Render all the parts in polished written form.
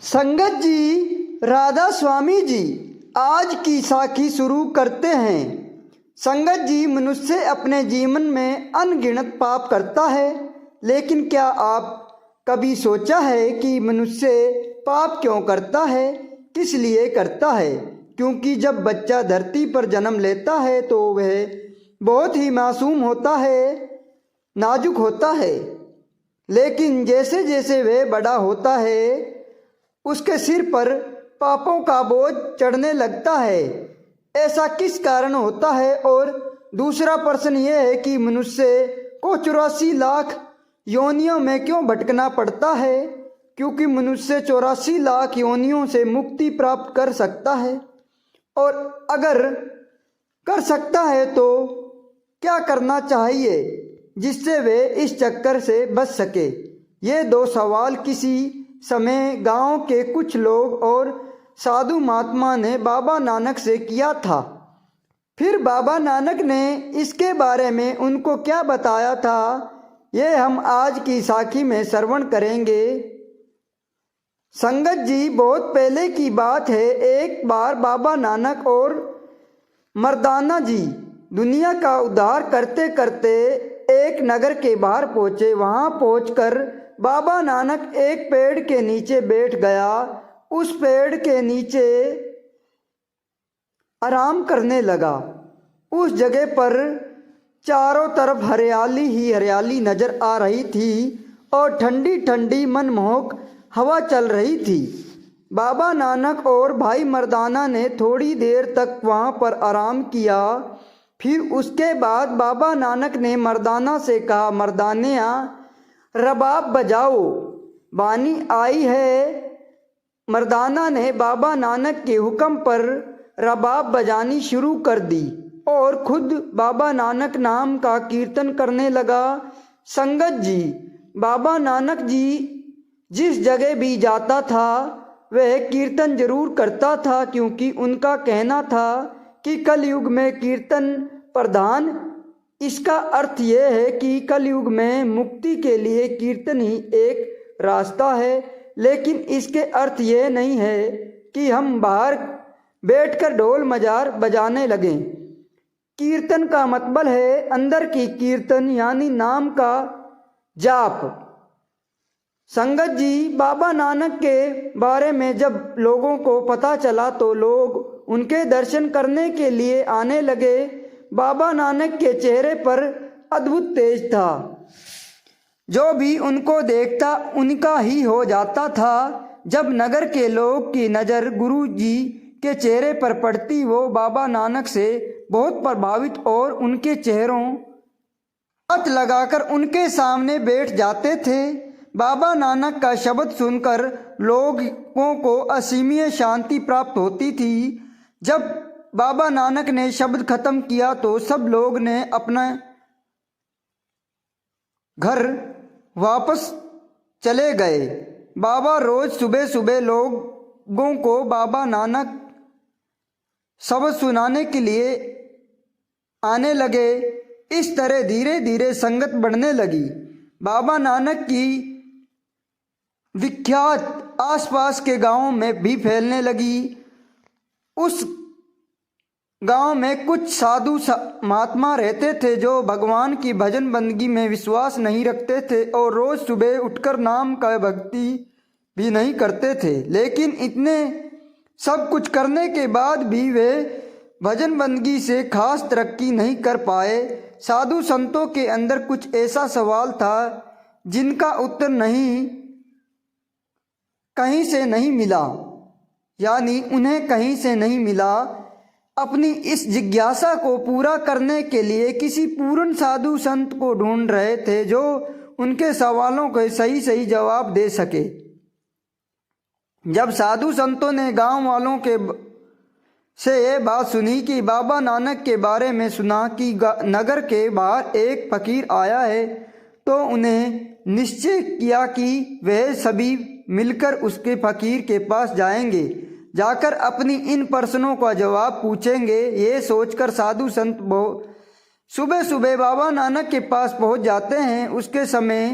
संगत जी, राधा स्वामी जी, आज की साखी शुरू करते हैं। संगत जी, मनुष्य अपने जीवन में अनगिनत पाप करता है, लेकिन क्या आप कभी सोचा है कि मनुष्य पाप क्यों करता है, किस लिए करता है? क्योंकि जब बच्चा धरती पर जन्म लेता है तो वह बहुत ही मासूम होता है, नाजुक होता है, लेकिन जैसे जैसे वह बड़ा होता है उसके सिर पर पापों का बोझ चढ़ने लगता है। ऐसा किस कारण होता है? और दूसरा प्रश्न यह है कि मनुष्य को 84 लाख योनियों में क्यों भटकना पड़ता है? क्योंकि मनुष्य 84 लाख योनियों से मुक्ति प्राप्त कर सकता है, और अगर कर सकता है तो क्या करना चाहिए जिससे वे इस चक्कर से बच सके? ये दो सवाल किसी समय गांव के कुछ लोग और साधु महात्मा ने बाबा नानक से किया था। फिर बाबा नानक ने इसके बारे में उनको क्या बताया था, ये हम आज की साखी में श्रवण करेंगे। संगत जी, बहुत पहले की बात है। एक बार बाबा नानक और मर्दाना जी दुनिया का उद्धार करते करते एक नगर के बाहर पहुँचे। वहाँ पहुँचकर बाबा नानक एक पेड़ के नीचे बैठ गया। उस पेड़ के नीचे आराम करने लगा। उस जगह पर चारों तरफ हरियाली ही हरियाली नजर आ रही थी और ठंडी ठंडी मनमोहक हवा चल रही थी। बाबा नानक और भाई मर्दाना ने थोड़ी देर तक वहाँ पर आराम किया। फिर उसके बाद बाबा नानक ने मर्दाना से कहा, मर्दानिया, रबाब बजाओ, बानी आई है। मर्दाना ने बाबा नानक के हुक्म पर रबाब बजानी शुरू कर दी और खुद बाबा नानक नाम का कीर्तन करने लगा। संगत जी, बाबा नानक जी जिस जगह भी जाता था वह कीर्तन जरूर करता था, क्योंकि उनका कहना था कि कलयुग में कीर्तन प्रधान। इसका अर्थ यह है कि कलयुग में मुक्ति के लिए कीर्तन ही एक रास्ता है, लेकिन इसके अर्थ यह नहीं है कि हम बाहर बैठकर ढोल मजार बजाने लगें। कीर्तन का मतलब है अंदर की कीर्तन, यानी नाम का जाप। संगत जी, बाबा नानक के बारे में जब लोगों को पता चला तो लोग उनके दर्शन करने के लिए आने लगे। बाबा नानक के चेहरे पर अद्भुत तेज था। जो भी उनको देखता उनका ही हो जाता था। जब नगर के लोग की नज़र गुरु जी के चेहरे पर पड़ती, वो बाबा नानक से बहुत प्रभावित और उनके चेहरों हाथ लगाकर उनके सामने बैठ जाते थे। बाबा नानक का शब्द सुनकर लोगों को असीमित शांति प्राप्त होती थी। जब बाबा नानक ने शब्द खत्म किया तो सब लोग ने अपना घर वापस चले गए। बाबा रोज सुबह सुबह लोगों को बाबा नानक शब्द सुनाने के लिए आने लगे। इस तरह धीरे धीरे संगत बढ़ने लगी। बाबा नानक की विख्यात आसपास के गांवों में भी फैलने लगी। उस गांव में कुछ साधु महात्मा रहते थे जो भगवान की भजन बंदगी में विश्वास नहीं रखते थे और रोज सुबह उठकर नाम का भक्ति भी नहीं करते थे। लेकिन इतने सब कुछ करने के बाद भी वे भजन बंदगी से खास तरक्की नहीं कर पाए। साधु संतों के अंदर कुछ ऐसा सवाल था जिनका उत्तर कहीं से नहीं मिला, यानी उन्हें कहीं से नहीं मिला। अपनी इस जिज्ञासा को पूरा करने के लिए किसी पूर्ण साधु संत को ढूंढ रहे थे जो उनके सवालों के सही सही जवाब दे सके। जब साधु संतों ने गांव वालों के से ये बात सुनी कि बाबा नानक के बारे में सुना कि नगर के बाहर एक फकीर आया है, तो उन्हें निश्चय किया कि वह सभी मिलकर उसके फकीर के पास जाएंगे, जाकर अपनी इन प्रश्नों का जवाब पूछेंगे। ये सोचकर साधु संत सुबह सुबह बाबा नानक के पास पहुंच जाते हैं। उसके समय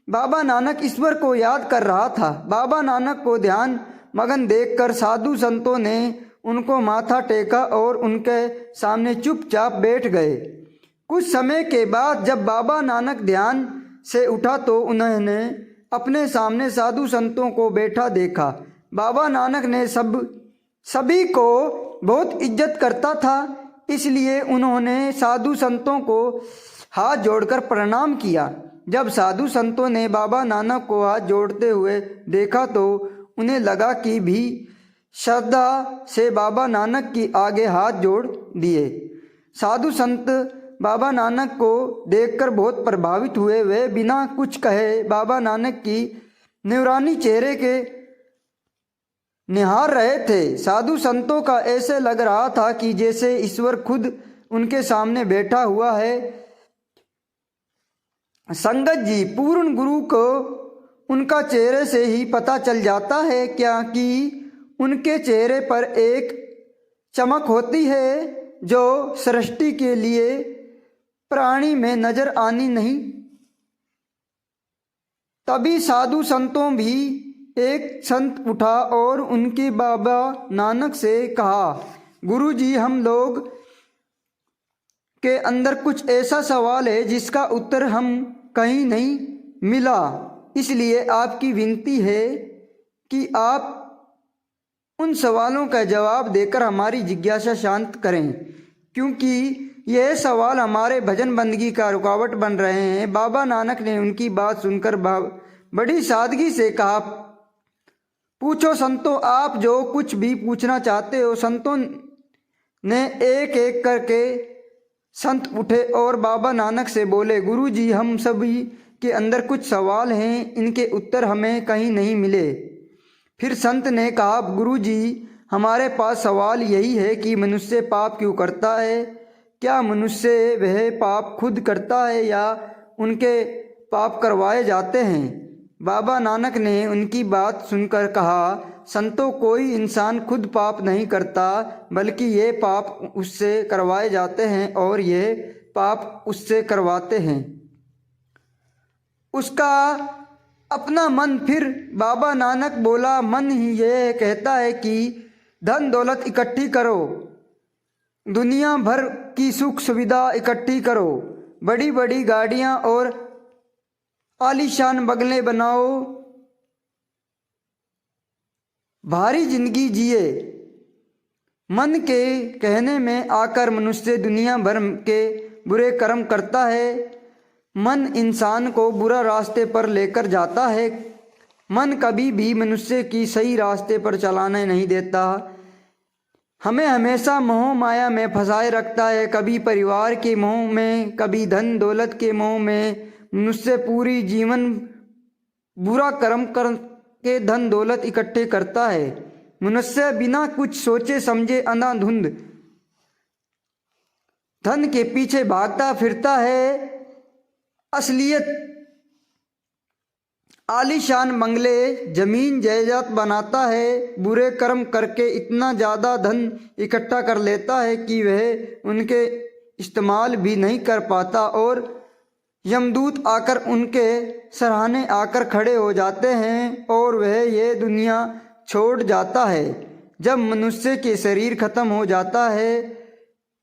बाबा नानक ईश्वर को याद कर रहा था। बाबा नानक को ध्यान मगन देखकर साधु संतों ने उनको माथा टेका और उनके सामने चुपचाप बैठ गए। कुछ समय के बाद जब बाबा नानक ध्यान से उठा तो उन्होंने अपने सामने साधु संतों को बैठा देखा। बाबा नानक ने सभी को बहुत इज्जत करता था, इसलिए उन्होंने साधु संतों को हाथ जोड़कर प्रणाम किया। जब साधु संतों ने बाबा नानक को हाथ जोड़ते हुए देखा तो उन्हें लगा कि भी श्रद्धा से बाबा नानक की आगे हाथ जोड़ दिए। साधु संत बाबा नानक को देखकर बहुत प्रभावित हुए। वे बिना कुछ कहे बाबा नानक की नूरानी चेहरे के निहार रहे थे। साधु संतों का ऐसे लग रहा था कि जैसे ईश्वर खुद उनके सामने बैठा हुआ है। संगत जी, पूर्ण गुरु को उनका चेहरे से ही पता चल जाता है क्या कि उनके चेहरे पर एक चमक होती है जो सृष्टि के लिए प्राणी में नजर आनी नहीं। तभी साधु संतों भी एक संत उठा और उनके बाबा नानक से कहा, गुरुजी, हम लोग के अंदर कुछ ऐसा सवाल है जिसका उत्तर हम कहीं नहीं मिला, इसलिए आपकी विनती है कि आप उन सवालों का जवाब देकर हमारी जिज्ञासा शांत करें, क्योंकि यह सवाल हमारे भजन बंदगी का रुकावट बन रहे हैं। बाबा नानक ने उनकी बात सुनकर बड़ी सादगी से कहा, पूछो संतों, आप जो कुछ भी पूछना चाहते हो। संतों ने एक एक करके संत उठे और बाबा नानक से बोले, गुरुजी, हम सभी के अंदर कुछ सवाल हैं, इनके उत्तर हमें कहीं नहीं मिले। फिर संत ने कहा, गुरुजी, हमारे पास सवाल यही है कि मनुष्य पाप क्यों करता है? क्या मनुष्य वह पाप खुद करता है या उनके पाप करवाए जाते हैं? बाबा नानक ने उनकी बात सुनकर कहा, संतों, कोई इंसान खुद पाप नहीं करता, बल्कि ये पाप उससे करवाए जाते हैं और ये पाप उससे करवाते हैं उसका अपना मन। फिर बाबा नानक बोला, मन ही ये कहता है कि धन दौलत इकट्ठी करो, दुनिया भर की सुख सुविधा इकट्ठी करो, बड़ी बड़ी गाड़ियां और आलीशान बंगले बनाओ, भारी जिंदगी जिए। मन के कहने में आकर मनुष्य दुनिया भर के बुरे कर्म करता है। मन इंसान को बुरा रास्ते पर लेकर जाता है। मन कभी भी मनुष्य की सही रास्ते पर चलाने नहीं देता, हमें हमेशा मोह माया में फंसाए रखता है। कभी परिवार के मोह में, कभी धन दौलत के मोह में मनुष्य पूरी जीवन बुरा कर्म करके धन दौलत इकट्ठे करता है। मनुष्य बिना कुछ सोचे समझे अंधाधुंध धन के पीछे भागता फिरता है। असलियत आलीशान बंगले, जमीन जायदाद बनाता है, बुरे कर्म करके इतना ज़्यादा धन इकट्ठा कर लेता है कि वह उनके इस्तेमाल भी नहीं कर पाता और यमदूत आकर उनके सराहने आकर खड़े हो जाते हैं और वह ये दुनिया छोड़ जाता है। जब मनुष्य के शरीर खत्म हो जाता है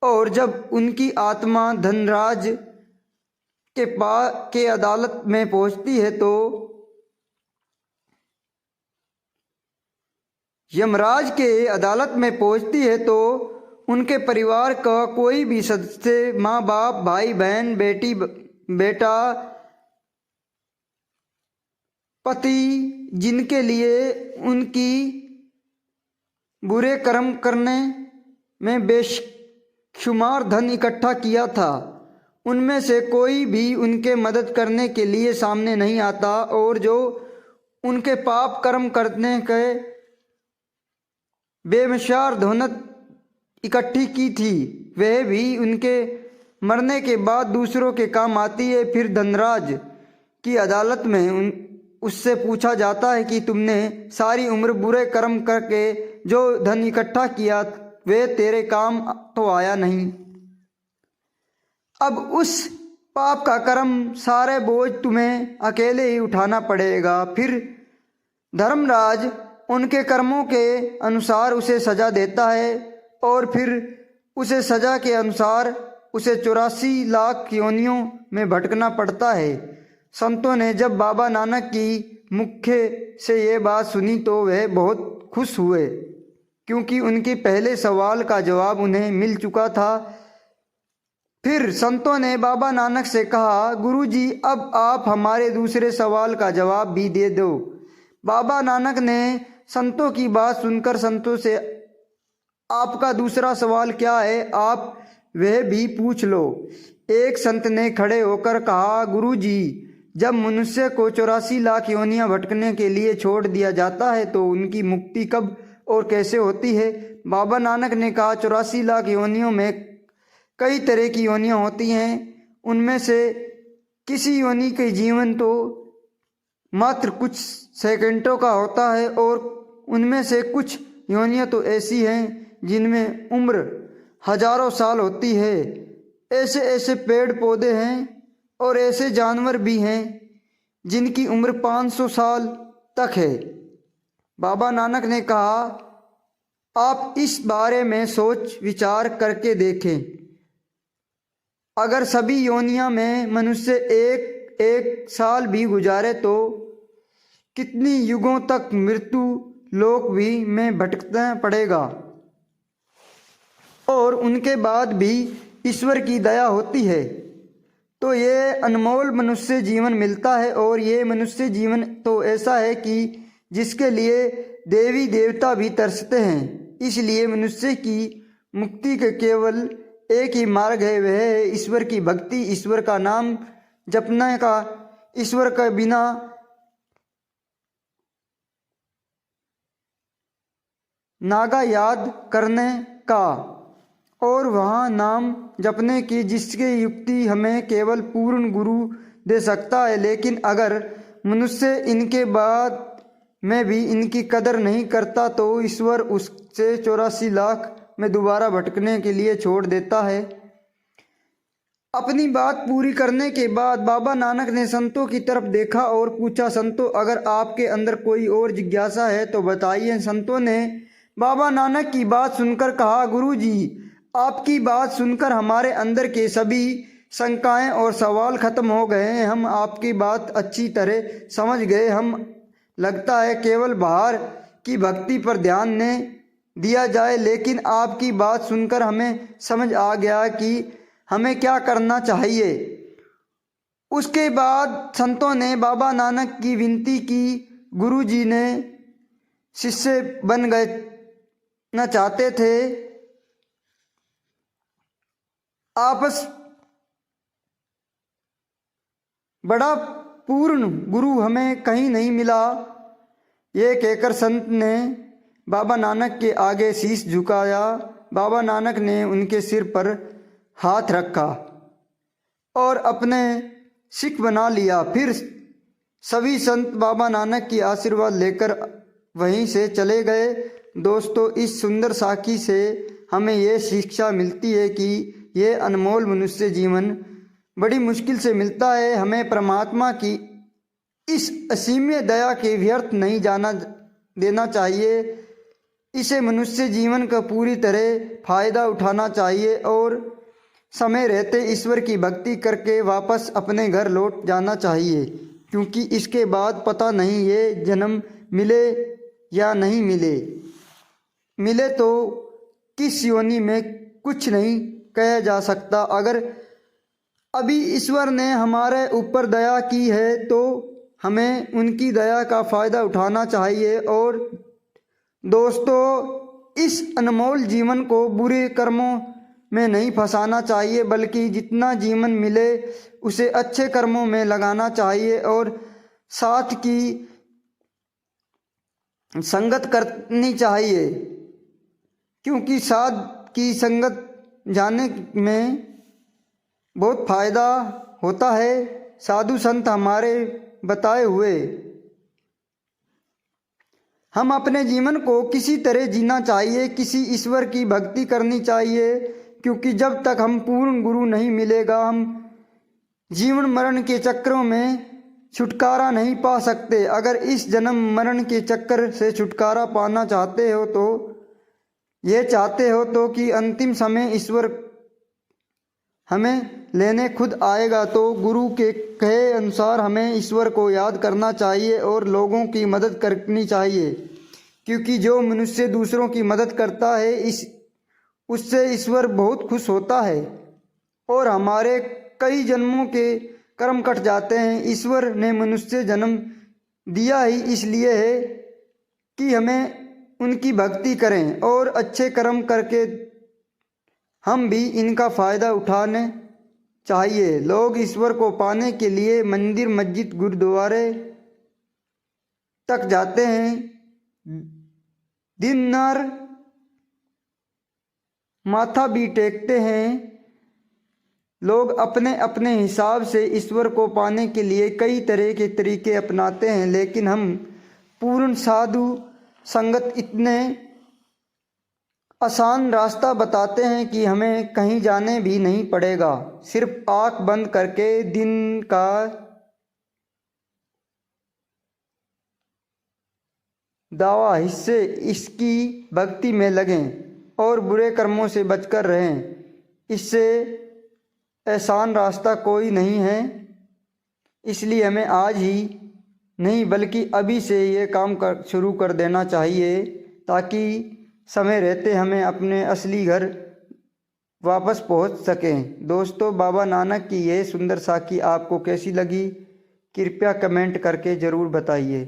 और जब उनकी आत्मा धनराज के अदालत में पहुंचती है तो यमराज के अदालत में पहुंचती है तो उनके परिवार का कोई भी सदस्य, माँ बाप, भाई बहन, बेटी बेटा, पति, जिनके लिए उनकी बुरे कर्म करने में बेशुमार धन इकट्ठा किया था, उनमें से कोई भी उनके मदद करने के लिए सामने नहीं आता और जो उनके पाप कर्म करने के बेमिसाल धनत इकट्ठी की थी, वह भी उनके मरने के बाद दूसरों के काम आती है। फिर धनराज की अदालत में उससे पूछा जाता है कि तुमने सारी उम्र बुरे कर्म करके जो धन इकट्ठा किया वे तेरे काम तो आया नहीं। अब उस पाप का कर्म सारे बोझ तुम्हें अकेले ही उठाना पड़ेगा। फिर धर्मराज उनके कर्मों के अनुसार उसे सजा देता है और फिर उसे सजा के अनुसार उसे 84 लाख योनियों में भटकना पड़ता है। संतों ने जब बाबा नानक की मुख से ये बात सुनी तो वह बहुत खुश हुए, क्योंकि उनके पहले सवाल का जवाब उन्हें मिल चुका था। फिर संतों ने बाबा नानक से कहा, गुरुजी अब आप हमारे दूसरे सवाल का जवाब भी दे दो। बाबा नानक ने संतों की बात सुनकर संतों से, आपका दूसरा सवाल क्या है, आप वह भी पूछ लो। एक संत ने खड़े होकर कहा, गुरुजी जब मनुष्य को 84 लाख योनियां भटकने के लिए छोड़ दिया जाता है तो उनकी मुक्ति कब और कैसे होती है? बाबा नानक ने कहा, 84 लाख योनियों में कई तरह की योनियां होती हैं। उनमें से किसी योनि के जीवन तो मात्र कुछ सेकंडों का होता है और उनमें से कुछ योनियां तो ऐसी हैं जिनमें उम्र हजारों साल होती है। ऐसे ऐसे पेड़ पौधे हैं और ऐसे जानवर भी हैं जिनकी उम्र 500 साल तक है। बाबा नानक ने कहा, आप इस बारे में सोच विचार करके देखें। अगर सभी योनियां में मनुष्य एक एक साल भी गुजारे तो कितनी युगों तक मृत्यु लोक भी में भटकना पड़ेगा, और उनके बाद भी ईश्वर की दया होती है तो ये अनमोल मनुष्य जीवन मिलता है। और ये मनुष्य जीवन तो ऐसा है कि जिसके लिए देवी देवता भी तरसते हैं। इसलिए मनुष्य की मुक्ति का केवल एक ही मार्ग है, वह है ईश्वर की भक्ति, ईश्वर का नाम जपने का, ईश्वर के बिना नागा याद करने का, और वहाँ नाम जपने की, जिसकी युक्ति हमें केवल पूर्ण गुरु दे सकता है। लेकिन अगर मनुष्य इनके बाद में भी इनकी कदर नहीं करता तो ईश्वर उससे 84 लाख में दोबारा भटकने के लिए छोड़ देता है। अपनी बात पूरी करने के बाद बाबा नानक ने संतों की तरफ देखा और पूछा, संतों अगर आपके अंदर कोई और जिज्ञासा है तो बताइए। संतों ने बाबा नानक की बात सुनकर कहा, गुरुजी आपकी बात सुनकर हमारे अंदर के सभी शंकाएं और सवाल खत्म हो गए हैं। हम आपकी बात अच्छी तरह समझ गए। हम लगता है केवल बाहर की भक्ति पर ध्यान न दिया जाए, लेकिन आपकी बात सुनकर हमें समझ आ गया कि हमें क्या करना चाहिए। उसके बाद संतों ने बाबा नानक की विनती की। गुरुजी ने शिष्य बन गए न चाहते थे। आपस बड़ा पूर्ण गुरु हमें कहीं नहीं मिला, ये कहकर संत ने बाबा नानक के आगे शीश झुकाया। बाबा नानक ने उनके सिर पर हाथ रखा और अपने सिख बना लिया। फिर सभी संत बाबा नानक की आशीर्वाद लेकर वहीं से चले गए। दोस्तों, इस सुंदर साखी से हमें ये शिक्षा मिलती है कि ये अनमोल मनुष्य जीवन बड़ी मुश्किल से मिलता है। हमें परमात्मा की इस असीमित दया के व्यर्थ नहीं जाना देना चाहिए। इसे मनुष्य जीवन का पूरी तरह फायदा उठाना चाहिए और समय रहते ईश्वर की भक्ति करके वापस अपने घर लौट जाना चाहिए, क्योंकि इसके बाद पता नहीं ये जन्म मिले या नहीं मिले। मिले तो किस योनि में कुछ नहीं कहा जा सकता। अगर अभी ईश्वर ने हमारे ऊपर दया की है तो हमें उनकी दया का फ़ायदा उठाना चाहिए। और दोस्तों, इस अनमोल जीवन को बुरे कर्मों में नहीं फंसाना चाहिए, बल्कि जितना जीवन मिले उसे अच्छे कर्मों में लगाना चाहिए और साथ की संगत करनी चाहिए, क्योंकि साथ की संगत जाने में बहुत फायदा होता है। साधु संत हमारे बताए हुए हम अपने जीवन को किसी तरह जीना चाहिए, किसी ईश्वर की भक्ति करनी चाहिए, क्योंकि जब तक हम पूर्ण गुरु नहीं मिलेगा हम जीवन मरण के चक्रों में छुटकारा नहीं पा सकते। अगर इस जन्म मरण के चक्कर से छुटकारा पाना चाहते हो तो कि अंतिम समय ईश्वर हमें लेने खुद आएगा, तो गुरु के कहे अनुसार हमें ईश्वर को याद करना चाहिए और लोगों की मदद करनी चाहिए, क्योंकि जो मनुष्य दूसरों की मदद करता है उससे ईश्वर बहुत खुश होता है और हमारे कई जन्मों के कर्म कट जाते हैं। ईश्वर ने मनुष्य जन्म दिया ही इसलिए है कि हमें उनकी भक्ति करें और अच्छे कर्म करके हम भी इनका फ़ायदा उठाने चाहिए। लोग ईश्वर को पाने के लिए मंदिर, मस्जिद, गुरुद्वारे तक जाते हैं, दिन रात माथा भी टेकते हैं। लोग अपने अपने हिसाब से ईश्वर को पाने के लिए कई तरह के तरीके अपनाते हैं, लेकिन हम पूर्ण साधु संगत इतने आसान रास्ता बताते हैं कि हमें कहीं जाने भी नहीं पड़ेगा। सिर्फ आँख बंद करके दिन का दावा हिस्से इसकी भक्ति में लगें और बुरे कर्मों से बचकर रहें। इससे आसान रास्ता कोई नहीं है, इसलिए हमें आज ही नहीं बल्कि अभी से ये काम शुरू कर देना चाहिए, ताकि समय रहते हमें अपने असली घर वापस पहुंच सकें। दोस्तों, बाबा नानक की ये सुंदर साखी आपको कैसी लगी, कृपया कमेंट करके ज़रूर बताइए।